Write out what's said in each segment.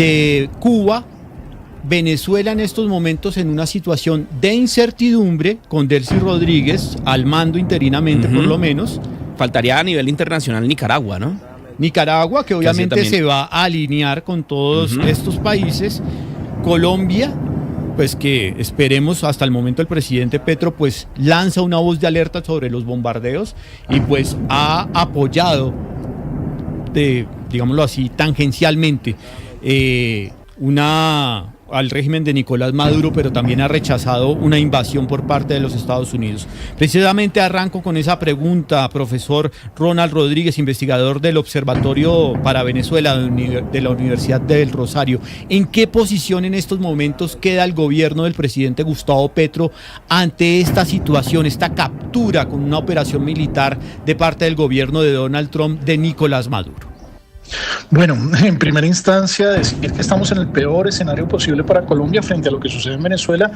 de Cuba, Venezuela en estos momentos en una situación de incertidumbre, con Delcy Rodríguez al mando interinamente por lo menos. Faltaría a nivel internacional Nicaragua, ¿no? Nicaragua, que obviamente se va a alinear con todos estos países. Colombia, pues que esperemos, hasta el momento el presidente Petro pues lanza una voz de alerta sobre los bombardeos y pues ha apoyado, digámoslo así, tangencialmente al régimen de Nicolás Maduro, pero también ha rechazado una invasión por parte de los Estados Unidos. Precisamente arranco con esa pregunta, profesor Ronald Rodríguez, investigador del Observatorio para Venezuela de la Universidad del Rosario. ¿En qué posición en estos momentos queda el gobierno del presidente Gustavo Petro ante esta situación, esta captura con una operación militar de parte del gobierno de Donald Trump de Nicolás Maduro? Bueno, en primera instancia decir que estamos en el peor escenario posible para Colombia frente a lo que sucede en Venezuela,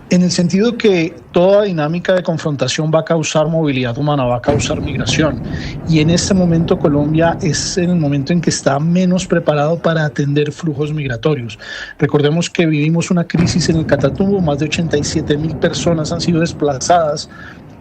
en el sentido que toda dinámica de confrontación va a causar movilidad humana, va a causar migración, y en este momento Colombia es en el momento en que está menos preparado para atender flujos migratorios. Recordemos que vivimos una crisis en el Catatumbo, más de 87.000 personas han sido desplazadas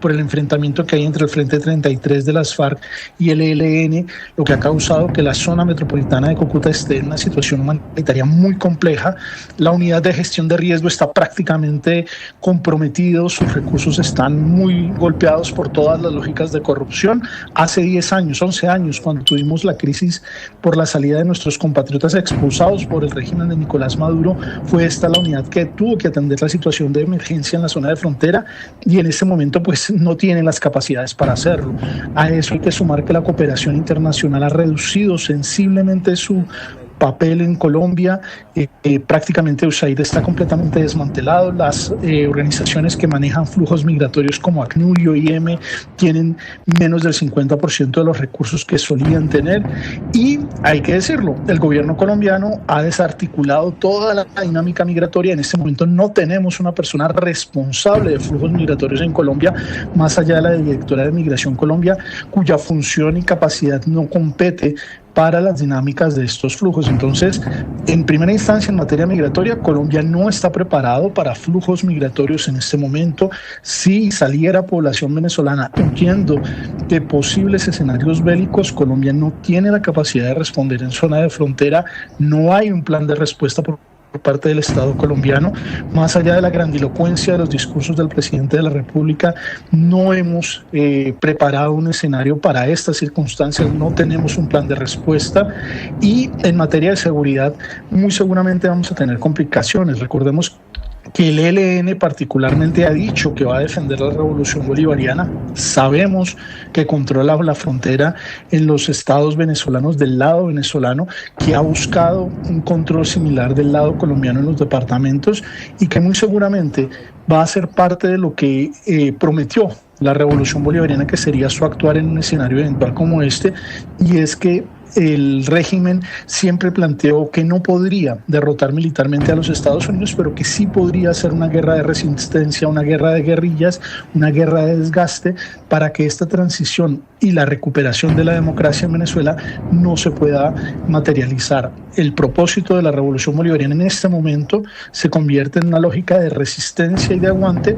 por el enfrentamiento que hay entre el Frente 33 de las FARC y el ELN, lo que ha causado que la zona metropolitana de Cúcuta esté en una situación humanitaria muy compleja. La unidad de gestión de riesgo está prácticamente comprometida, sus recursos están muy golpeados por todas las lógicas de corrupción. Hace 10 años, 11 años, cuando tuvimos la crisis por la salida de nuestros compatriotas expulsados por el régimen de Nicolás Maduro, fue esta la unidad que tuvo que atender la situación de emergencia en la zona de frontera, y en ese momento pues no tienen las capacidades para hacerlo. A eso hay que sumar que la cooperación internacional ha reducido sensiblemente su papel en Colombia. Prácticamente USAID está completamente desmantelado. Las organizaciones que manejan flujos migratorios como ACNUR y OIM tienen menos del 50% de los recursos que solían tener, y hay que decirlo, el gobierno colombiano ha desarticulado toda la dinámica migratoria. En este momento no tenemos una persona responsable de flujos migratorios en Colombia, más allá de la directora de Migración Colombia, cuya función y capacidad no compete para las dinámicas de estos flujos. Entonces, en primera instancia, en materia migratoria, Colombia no está preparado para flujos migratorios en este momento. Si saliera población venezolana huyendo de posibles escenarios bélicos, Colombia no tiene la capacidad de responder en zona de frontera. No hay un plan de respuesta por parte del Estado colombiano. Más allá de la grandilocuencia de los discursos del presidente de la República, no hemos preparado un escenario para estas circunstancias, no tenemos un plan de respuesta, y en materia de seguridad muy seguramente vamos a tener complicaciones. Recordemos que el ELN particularmente ha dicho que va a defender la revolución bolivariana. Sabemos que controla la frontera en los estados venezolanos, del lado venezolano, que ha buscado un control similar del lado colombiano en los departamentos, y que muy seguramente va a ser parte de lo que prometió la revolución bolivariana, que sería su actuar en un escenario eventual como este, y es que el régimen siempre planteó que no podría derrotar militarmente a los Estados Unidos, pero que sí podría hacer una guerra de resistencia, una guerra de guerrillas, una guerra de desgaste, para que esta transición y la recuperación de la democracia en Venezuela no se pueda materializar. El propósito de la revolución bolivariana en este momento se convierte en una lógica de resistencia y de aguante,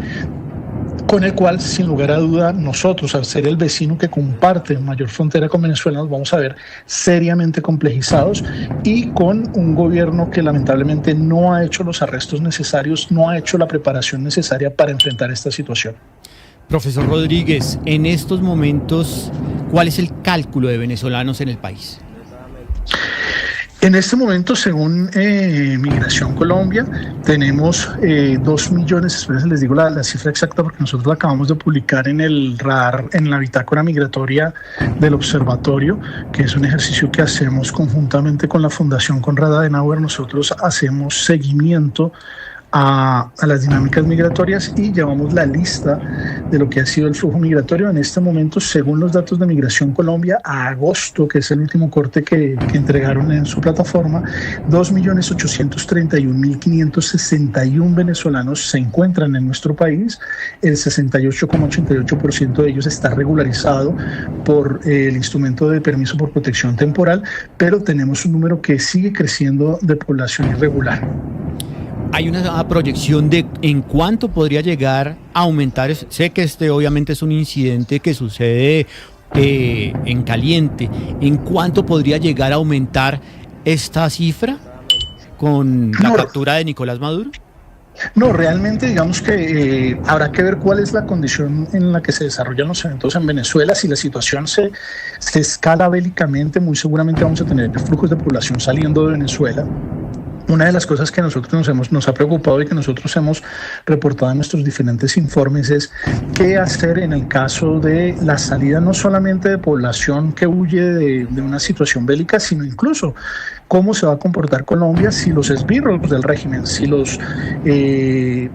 con el cual, sin lugar a duda, nosotros, al ser el vecino que comparte mayor frontera con Venezuela, nos vamos a ver seriamente complejizados, y con un gobierno que lamentablemente no ha hecho los arrestos necesarios, no ha hecho la preparación necesaria para enfrentar esta situación. Profesor Rodríguez, en estos momentos, ¿cuál es el cálculo de venezolanos en el país? En este momento, según Migración Colombia, tenemos 2 millones, esperen, les digo la cifra exacta porque nosotros la acabamos de publicar en el radar, en la bitácora migratoria del observatorio, que es un ejercicio que hacemos conjuntamente con la Fundación Konrad Adenauer. Nosotros hacemos seguimiento a las dinámicas migratorias y llevamos la lista de lo que ha sido el flujo migratorio. En este momento, según los datos de Migración Colombia, a agosto, que es el último corte que entregaron en su plataforma, 2.831.561 venezolanos se encuentran en nuestro país. El 68,88% de ellos está regularizado por el instrumento de permiso por protección temporal, pero tenemos un número que sigue creciendo de población irregular. Hay una proyección de en cuánto podría llegar a aumentar. Sé que obviamente es un incidente que sucede en caliente. ¿En cuánto podría llegar a aumentar esta cifra con la captura de Nicolás Maduro? No, realmente digamos que habrá que ver cuál es la condición en la que se desarrollan los eventos en Venezuela. Si la situación se escala bélicamente, muy seguramente vamos a tener flujos de población saliendo de Venezuela. Una de las cosas que a nosotros nos ha preocupado y que nosotros hemos reportado en nuestros diferentes informes es qué hacer en el caso de la salida no solamente de población que huye de una situación bélica, sino incluso cómo se va a comportar Colombia si los esbirros del régimen, si los que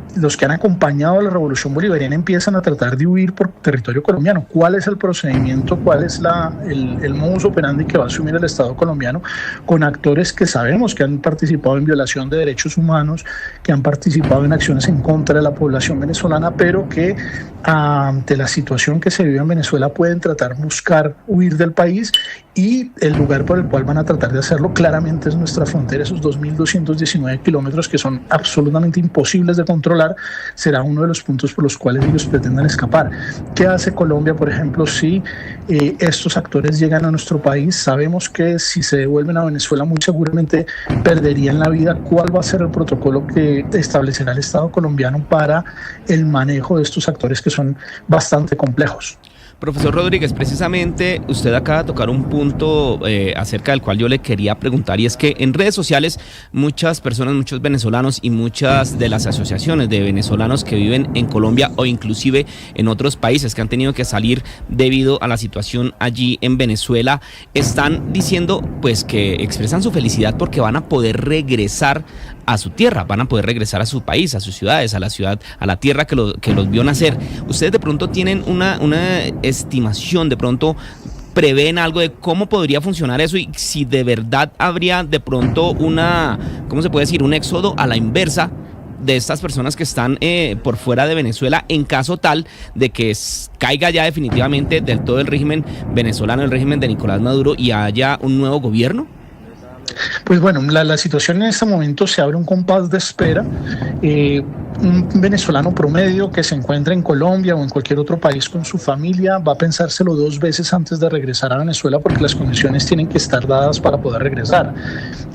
han acompañado a la revolución bolivariana empiezan a tratar de huir por territorio colombiano. ¿Cuál es el procedimiento? ¿Cuál es el modus operandi que va a asumir el Estado colombiano con actores que sabemos que han participado en violación de derechos humanos, que han participado en acciones en contra de la población venezolana, pero que ante la situación que se vive en Venezuela pueden tratar de buscar huir del país? Y el lugar por el cual van a tratar de hacerlo claramente es nuestra frontera. Esos 2.219 kilómetros que son absolutamente imposibles de controlar será uno de los puntos por los cuales ellos pretendan escapar. ¿Qué hace Colombia, por ejemplo, si estos actores llegan a nuestro país? Sabemos que si se devuelven a Venezuela muy seguramente perderían la vida. ¿Cuál va a ser el protocolo que establecerá el Estado colombiano para el manejo de estos actores que son bastante complejos? Profesor Rodríguez, precisamente usted acaba de tocar un punto acerca del cual yo le quería preguntar, y es que en redes sociales muchas personas, muchos venezolanos y muchas de las asociaciones de venezolanos que viven en Colombia o inclusive en otros países que han tenido que salir debido a la situación allí en Venezuela, están diciendo pues que expresan su felicidad porque van a poder regresar a su tierra, van a poder regresar a su país, a sus ciudades, a la ciudad, a la tierra que los vio nacer. ¿Ustedes de pronto tienen una estimación, de pronto prevén algo de cómo podría funcionar eso y si de verdad habría de pronto ¿cómo se puede decir? Un éxodo a la inversa de estas personas que están por fuera de Venezuela en caso tal de que caiga ya definitivamente del todo el régimen venezolano, el régimen de Nicolás Maduro, y haya un nuevo gobierno? Pues bueno, la situación en este momento se abre un compás de espera. Un venezolano promedio que se encuentra en Colombia o en cualquier otro país con su familia va a pensárselo 2 veces antes de regresar a Venezuela porque las condiciones tienen que estar dadas para poder regresar.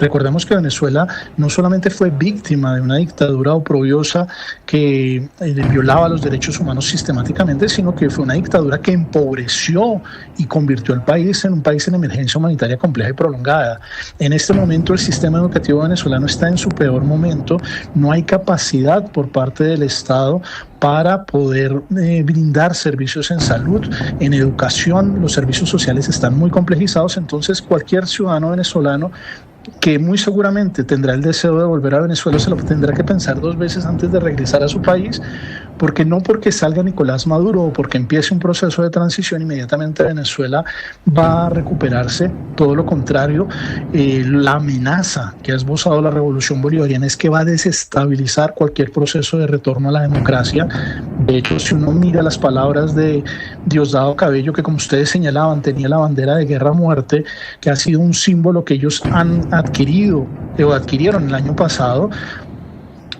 Recordemos que Venezuela no solamente fue víctima de una dictadura oprobiosa que violaba los derechos humanos sistemáticamente, sino que fue una dictadura que empobreció y convirtió al país en un país en emergencia humanitaria compleja y prolongada. En este momento el sistema educativo venezolano está en su peor momento, no hay capacidad por parte del Estado para poder brindar servicios en salud, en educación. Los servicios sociales están muy complejizados, entonces cualquier ciudadano venezolano que muy seguramente tendrá el deseo de volver a Venezuela se lo tendrá que pensar 2 veces antes de regresar a su país, porque no porque salga Nicolás Maduro o porque empiece un proceso de transición inmediatamente Venezuela va a recuperarse. Todo lo contrario, la amenaza que ha esbozado la revolución bolivariana es que va a desestabilizar cualquier proceso de retorno a la democracia. De hecho, si uno mira las palabras de Diosdado Cabello, que como ustedes señalaban tenía la bandera de guerra a muerte, que ha sido un símbolo que ellos han adquirido o adquirieron el año pasado,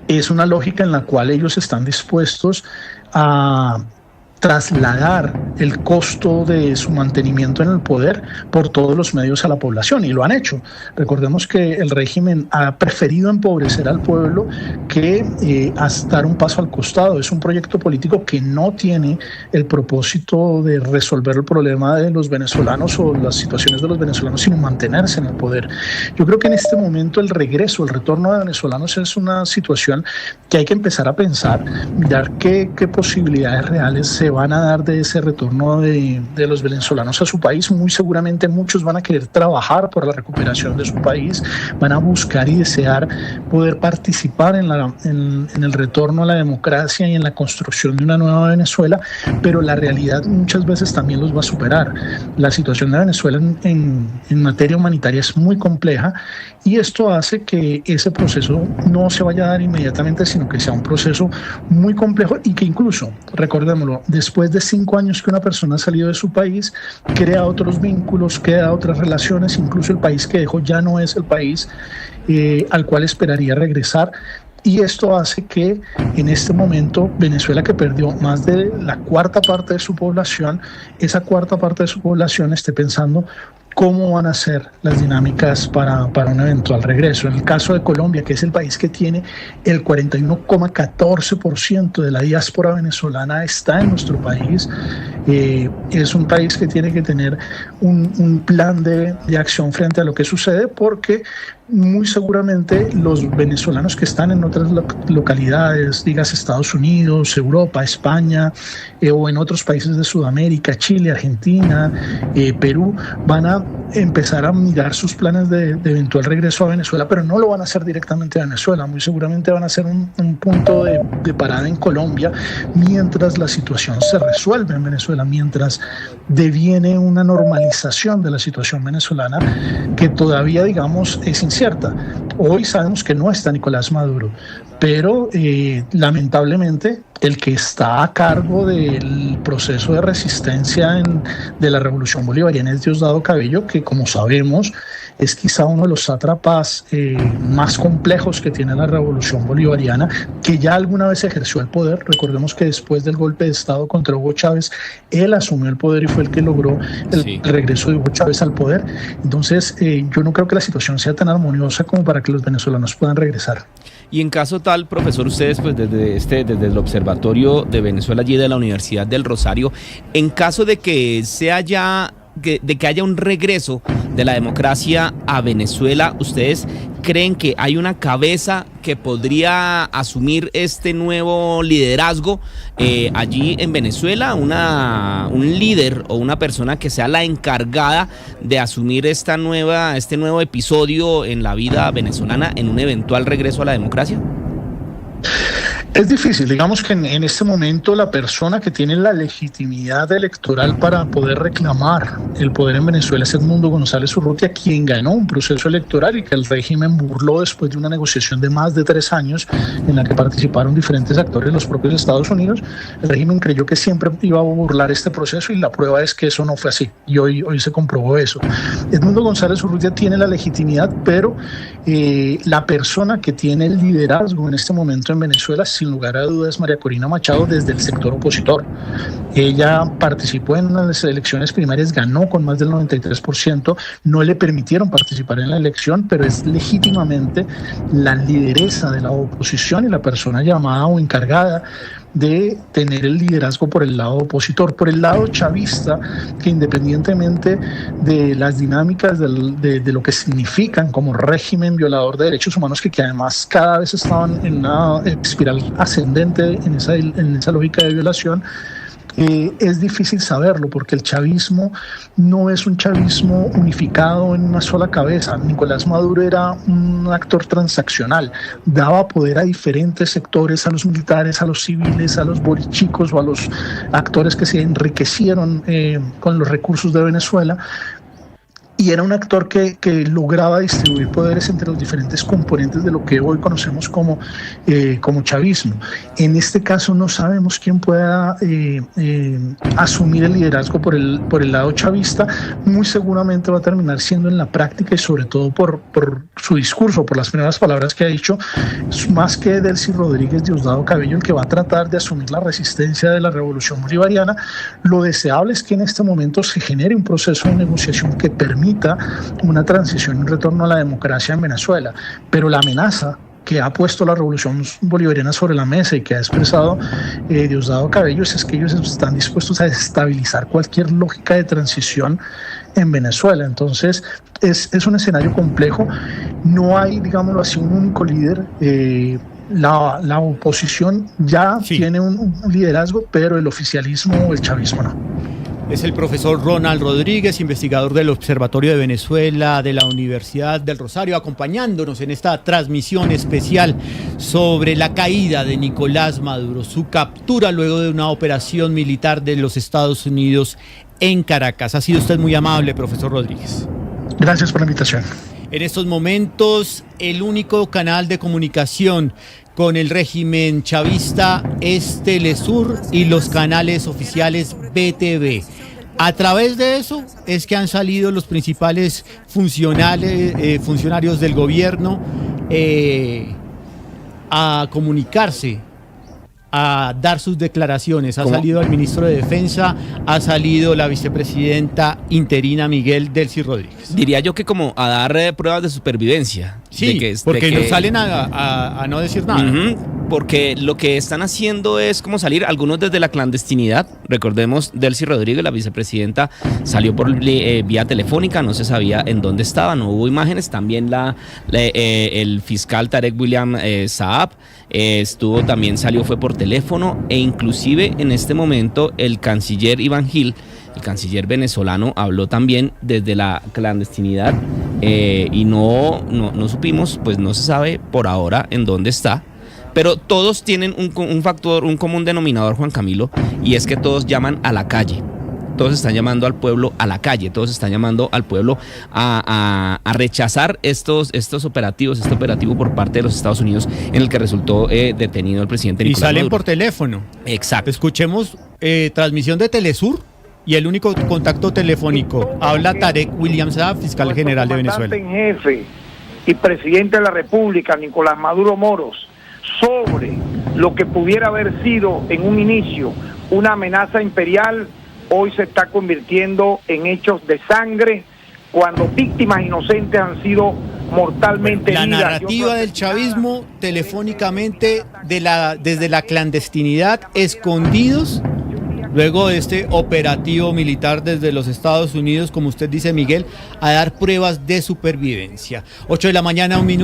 es una lógica en la cual ellos están dispuestos a trasladar el costo de su mantenimiento en el poder por todos los medios a la población, y lo han hecho. Recordemos que el régimen ha preferido empobrecer al pueblo que dar un paso al costado. Es un proyecto político que no tiene el propósito de resolver el problema de los venezolanos o las situaciones de los venezolanos, sino mantenerse en el poder. Yo creo que en este momento el retorno de venezolanos es una situación que hay que empezar a pensar, mirar qué posibilidades reales se van a dar de ese retorno de los venezolanos a su país. Muy seguramente muchos van a querer trabajar por la recuperación de su país, van a buscar y desear poder participar en el retorno a la democracia y en la construcción de una nueva Venezuela, pero la realidad muchas veces también los va a superar. La situación de Venezuela en materia humanitaria es muy compleja, y esto hace que ese proceso no se vaya a dar inmediatamente, sino que sea un proceso muy complejo, y que incluso, recordémoslo, después de 5 años que una persona ha salido de su país, crea otros vínculos, crea otras relaciones, incluso el país que dejó ya no es el país al cual esperaría regresar. Y esto hace que en este momento Venezuela, que perdió más de la cuarta parte de su población, esa cuarta parte de su población esté pensando cómo van a ser las dinámicas para un eventual regreso. En el caso de Colombia, que es el país que tiene el 41,14% de la diáspora venezolana está en nuestro país, es un país que tiene que tener un plan de acción frente a lo que sucede, porque muy seguramente los venezolanos que están en otras localidades, digas Estados Unidos, Europa, España, o en otros países de Sudamérica, Chile, Argentina, Perú, van a empezar a mirar sus planes de eventual regreso a Venezuela, pero no lo van a hacer directamente a Venezuela. Muy seguramente van a hacer un punto de parada en Colombia mientras la situación se resuelve en Venezuela, mientras deviene una normalización de la situación venezolana, que todavía, digamos, es incierta. Hoy sabemos que no está Nicolás Maduro, pero lamentablemente el que está a cargo del proceso de resistencia de la revolución bolivariana es Diosdado Cabello, que, como sabemos, es quizá uno de los sátrapas más complejos que tiene la revolución bolivariana, que ya alguna vez ejerció el poder. Recordemos que después del golpe de Estado contra Hugo Chávez, él asumió el poder y fue el que logró el regreso de Hugo Chávez al poder. Entonces, yo no creo que la situación sea tan armoniosa como para que los venezolanos puedan regresar. Y en caso tal, profesor, ustedes pues desde el Observatorio de Venezuela allí de la Universidad del Rosario, en caso de que haya un regreso de la democracia a Venezuela, ¿ustedes creen que hay una cabeza que podría asumir este nuevo liderazgo allí en Venezuela? Un líder o una persona que sea la encargada de asumir este nuevo episodio en la vida venezolana en un eventual regreso a la democracia. Es difícil, digamos que en este momento la persona que tiene la legitimidad electoral para poder reclamar el poder en Venezuela es Edmundo González Urrutia, quien ganó un proceso electoral y que el régimen burló después de una negociación de más de 3 años en la que participaron diferentes actores de los propios Estados Unidos. El régimen creyó que siempre iba a burlar este proceso, y la prueba es que eso no fue así, y hoy se comprobó eso. Edmundo González Urrutia tiene la legitimidad, pero la persona que tiene el liderazgo en este momento en Venezuela, sin lugar a dudas, María Corina Machado, desde el sector opositor. Ella participó en las elecciones primarias, ganó con más del 93%, no le permitieron participar en la elección, pero es legítimamente la lideresa de la oposición y la persona llamada o encargada de tener el liderazgo por el lado opositor. Por el lado chavista, que independientemente de las dinámicas de lo que significan como régimen violador de derechos humanos, que además cada vez estaban en una espiral ascendente en esa lógica de violación, es difícil saberlo, porque el chavismo no es un chavismo unificado en una sola cabeza. Nicolás Maduro era un actor transaccional, daba poder a diferentes sectores, a los militares, a los civiles, a los borichicos o a los actores que se enriquecieron con los recursos de Venezuela. Y era un actor que lograba distribuir poderes entre los diferentes componentes de lo que hoy conocemos como chavismo. En este caso no sabemos quién pueda asumir el liderazgo por el lado chavista. Muy seguramente va a terminar siendo en la práctica, y sobre todo por su discurso, por las primeras palabras que ha dicho, más que Delcy Rodríguez, Diosdado Cabello, el que va a tratar de asumir la resistencia de la revolución bolivariana. Lo deseable es que en este momento se genere un proceso de negociación que permita una transición y un retorno a la democracia en Venezuela, pero la amenaza que ha puesto la revolución bolivariana sobre la mesa y que ha expresado Diosdado Cabello es que ellos están dispuestos a desestabilizar cualquier lógica de transición en Venezuela. Entonces es un escenario complejo. No hay, digámoslo así, un único líder la oposición ya tiene un liderazgo, pero el oficialismo, el chavismo no. Es el profesor Ronald Rodríguez, investigador del Observatorio de Venezuela de la Universidad del Rosario, acompañándonos en esta transmisión especial sobre la caída de Nicolás Maduro, su captura luego de una operación militar de los Estados Unidos en Caracas. Ha sido usted muy amable, profesor Rodríguez. Gracias por la invitación. En estos momentos, el único canal de comunicación con el régimen chavista es Telesur y los canales oficiales BTV. A través de eso es que han salido los principales funcionarios del gobierno a comunicarse, a dar sus declaraciones. Ha salido el ministro de Defensa, ha salido la vicepresidenta interina Miguel Delcy Rodríguez. Diría yo que como a dar pruebas de supervivencia. Sí, porque no salen a no decir nada. Porque lo que están haciendo es como salir, algunos desde la clandestinidad. Recordemos, Delcy Rodríguez, la vicepresidenta, salió por vía telefónica, no se sabía en dónde estaba, no hubo imágenes. También el fiscal Tarek William Saab salió, fue por teléfono, e inclusive en este momento el canciller Iván Gil, el canciller venezolano, habló también desde la clandestinidad y no supimos, pues no se sabe por ahora en dónde está. Pero todos tienen un factor, un común denominador, Juan Camilo, y es que todos llaman a la calle. Todos están llamando al pueblo a la calle, todos están llamando al pueblo a rechazar estos operativos, este operativo por parte de los Estados Unidos en el que resultó detenido el presidente Nicolás Maduro. Y salen por teléfono. Exacto. Escuchemos transmisión de Telesur y el único contacto telefónico. Habla Tarek William Saab, fiscal general de Venezuela. En jefe y presidente de la República, Nicolás Maduro Moros, sobre lo que pudiera haber sido en un inicio una amenaza imperial, hoy se está convirtiendo en hechos de sangre, cuando víctimas inocentes han sido mortalmente heridas. La narrativa del chavismo, telefónicamente, desde la clandestinidad, escondidos, luego de este operativo militar desde los Estados Unidos, como usted dice, Miguel, a dar pruebas de supervivencia. 8 de la mañana, 1 minuto.